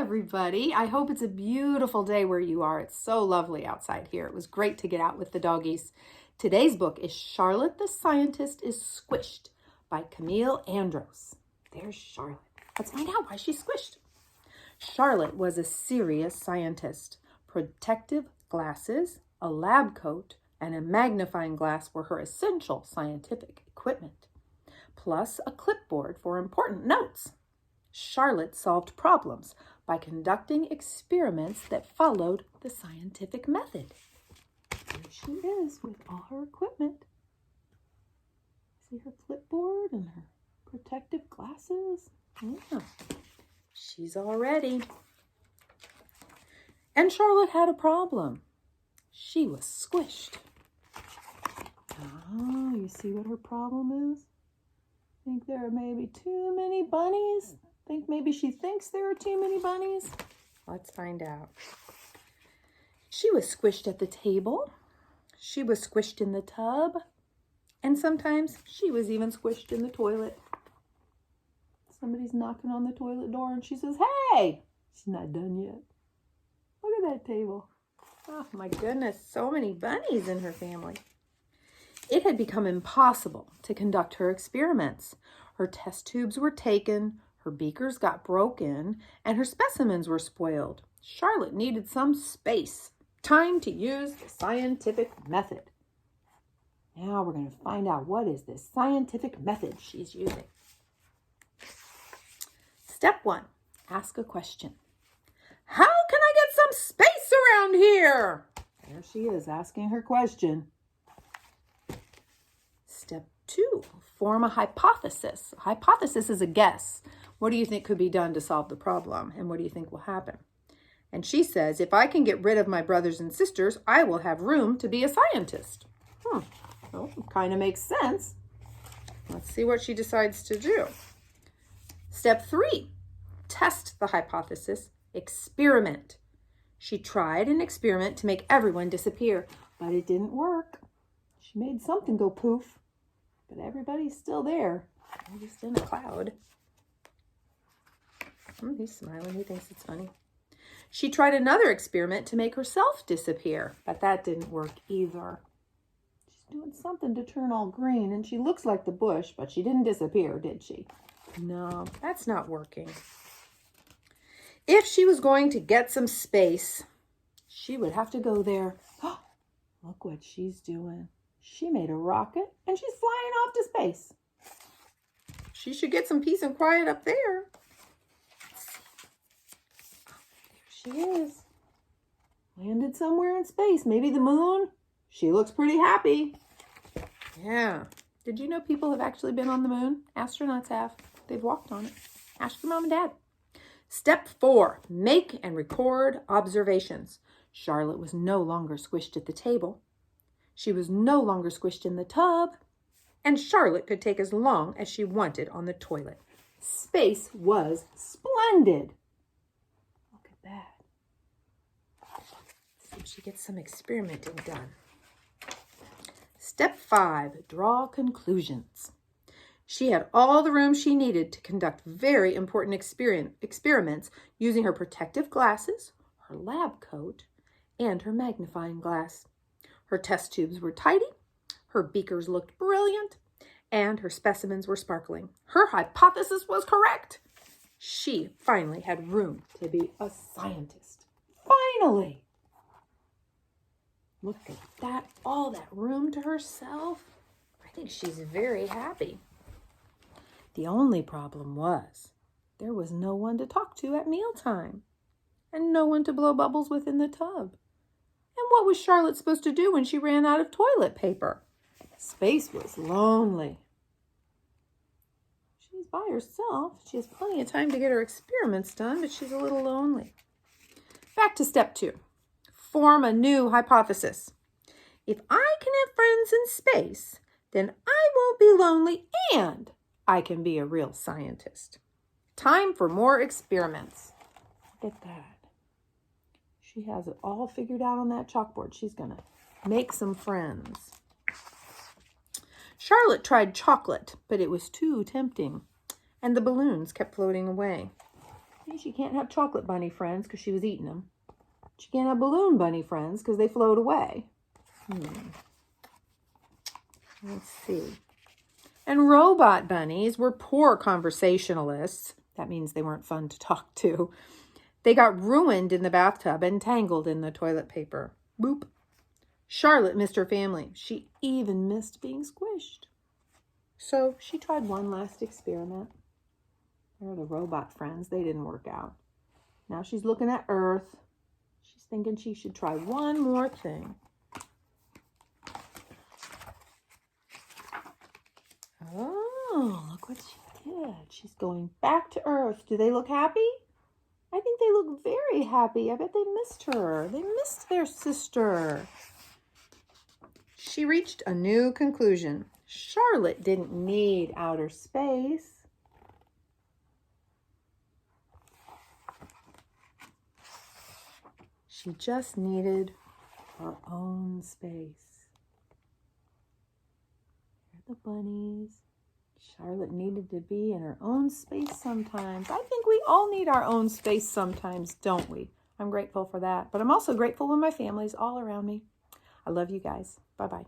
everybody. I hope it's a beautiful day where you are. It's so lovely outside here. It was great to get out with the doggies. Today's book is Charlotte the Scientist is Squished by Camille Andros. There's Charlotte. Let's find out why she's squished. Charlotte was a serious scientist. Protective glasses, a lab coat, and a magnifying glass were her essential scientific equipment, plus a clipboard for important notes. Charlotte solved problems by conducting experiments that followed the scientific method. Here she is with all her equipment. See her clipboard and her protective glasses? Yeah, she's all ready. And Charlotte had a problem. She was squished. Oh, you see what her problem is? Think there are maybe too many bunnies? Think maybe she thinks there are too many bunnies? Let's find out. She was squished at the table. She was squished in the tub. And sometimes she was even squished in the toilet. Somebody's knocking on the toilet door and she says, "Hey!" She's not done yet. Look at that table. Oh my goodness, so many bunnies in her family. It had become impossible to conduct her experiments. Her test tubes were taken, her beakers got broken, and her specimens were spoiled. Charlotte needed some space. Time to use the scientific method. Now we're going to find out what is this scientific method she's using. Step 1, ask a question. How can I get some space around here? There she is asking her question. Step 2, form a hypothesis. A hypothesis is a guess. What do you think could be done to solve the problem? And what do you think will happen? And she says, if I can get rid of my brothers and sisters, I will have room to be a scientist. Well, kind of makes sense. Let's see what she decides to do. Step 3, test the hypothesis, experiment. She tried an experiment to make everyone disappear, but it didn't work. She made something go poof, but everybody's still there. They're just in a cloud. He's smiling. He thinks it's funny. She tried another experiment to make herself disappear, but that didn't work either. She's doing something to turn all green, and she looks like the bush, but she didn't disappear, did she? No, that's not working. If she was going to get some space, she would have to go there. Oh, look what she's doing. She made a rocket, and she's flying off to space. She should get some peace and quiet up there. There she is. Landed somewhere in space. Maybe the moon. She looks pretty happy. Yeah. Did you know people have actually been on the moon? Astronauts have. They've walked on it. Ask your mom and dad. Step 4, make and record observations. Charlotte was no longer squished at the table. She was no longer squished in the tub. And Charlotte could take as long as she wanted on the toilet. Space was splendid. Look at that. Let's see if she gets some experimenting done. Step 5, draw conclusions. She had all the room she needed to conduct very important experiments using her protective glasses, her lab coat, and her magnifying glass. Her test tubes were tidy, her beakers looked brilliant, and her specimens were sparkling. Her hypothesis was correct. She finally had room to be a scientist. Finally! Look at that, all that room to herself. I think she's very happy. The only problem was there was no one to talk to at mealtime and no one to blow bubbles with in the tub. And what was Charlotte supposed to do when she ran out of toilet paper? Space was lonely. She's by herself. She has plenty of time to get her experiments done, but she's a little lonely. Back to step 2. Form a new hypothesis. If I can have friends in space, then I won't be lonely and I can be a real scientist. Time for more experiments. Look at that. She has it all figured out on that chalkboard. She's going to make some friends. Charlotte tried chocolate, but it was too tempting, and the balloons kept floating away. See, she can't have chocolate bunny friends because she was eating them. She can't have balloon bunny friends because they float away. Let's see. And robot bunnies were poor conversationalists. That means they weren't fun to talk to. They got ruined in the bathtub and tangled in the toilet paper. Boop. Charlotte missed her family. She even missed being squished. So she tried one last experiment. There are the robot friends. They didn't work out. Now she's looking at Earth. She's thinking she should try one more thing. Oh, look what she did. She's going back to Earth. Do they look happy? I think they look very happy. I bet they missed her. They missed their sister. She reached a new conclusion. Charlotte didn't need outer space. She just needed her own space. Here are the bunnies. Charlotte needed to be in her own space sometimes. I think we all need our own space sometimes, don't we? I'm grateful for that. But I'm also grateful when my family's all around me. I love you guys. Bye-bye.